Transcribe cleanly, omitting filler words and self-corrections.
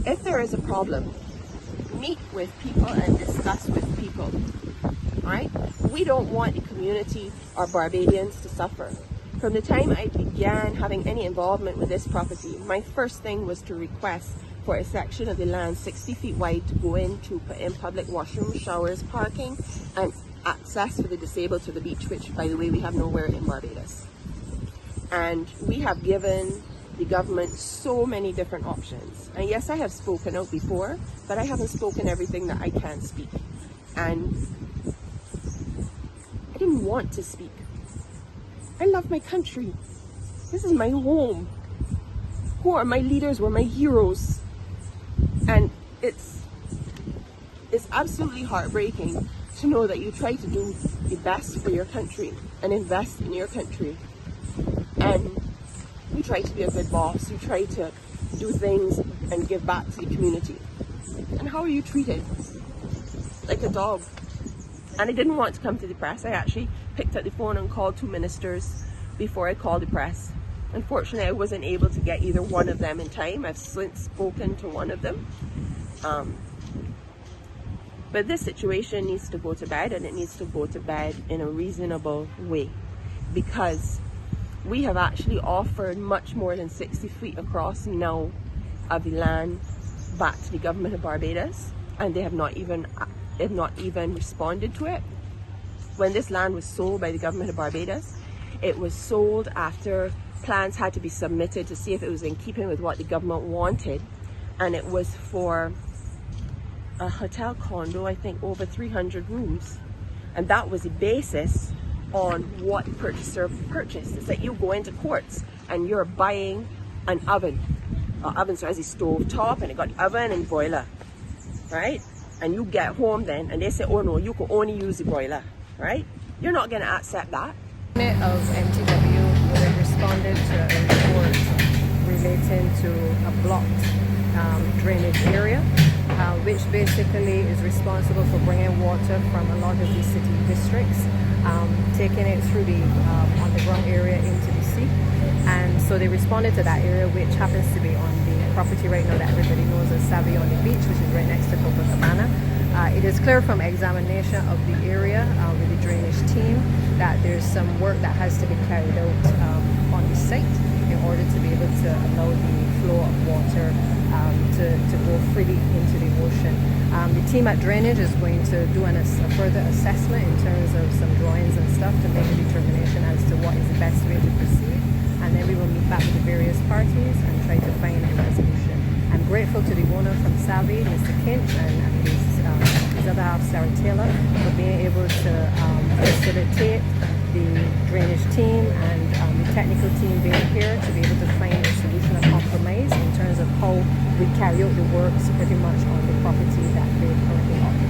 if there is a problem, meet with people and discuss with people, right? We don't want the community or Barbadians to suffer. From the time I began having any involvement with this property, my first thing was to request for a section of the land 60 feet wide to go in to put in public washrooms, showers, parking, and access for the disabled to the beach, which, by the way, we have nowhere in Barbados. And we have given the government so many different options. And yes, I have spoken out before, but I haven't spoken everything that I can speak. And I didn't want to speak. I love my country. This is my home. Who are my leaders were my heroes. And it's absolutely heartbreaking to know that you try to do the best for your country and invest in your country. And you try to be a good boss. You try to do things and give back to the community. And how are you treated? Like a dog. And I didn't want to come to the press. I actually picked up the phone and called 2 ministers before I called the press. Unfortunately, I wasn't able to get either one of them in time. I've since spoken to one of them. But this situation needs to go to bed, and it needs to go to bed in a reasonable way, because we have actually offered much more than 60 feet across now of the land back to the government of Barbados, and they have not even responded to it. When this land was sold by the government of Barbados, it was sold after plans had to be submitted to see if it was in keeping with what the government wanted, and it was for a hotel condo, I think over 300 rooms, and that was the basis on what the purchaser purchased. It's like you go into courts and you're buying an oven. Oven, so has a stove top and it got the oven and boiler, right? And you get home then and they say, oh no, you can only use the boiler, right? You're not going to accept that. Of MTW, they responded to a report relating to a blocked drainage area, which basically is responsible for bringing water from a lot of the city districts, taking it through the underground area into the sea. And so they responded to that area, which happens to be on the property right now that everybody knows as Santia on the beach, which is right next to Copacabana. It is clear from examination of the area with the drainage team that there's some work that has to be carried out on the site in order to be able to allow the flow of water to go freely into the ocean. The team at Drainage is going to do a further assessment in terms of some drawings and stuff to make a determination as to what is the best way to proceed, and then we will meet back with the various parties and try to find a resolution. I'm grateful to the owner from Savvy, Mr. Kinch, and his other half, Sarah Taylor, for being able to facilitate the drainage team and the technical team being here to be able to find a solution of compromise in terms of how we carry out the works pretty much on the property that they currently occupy.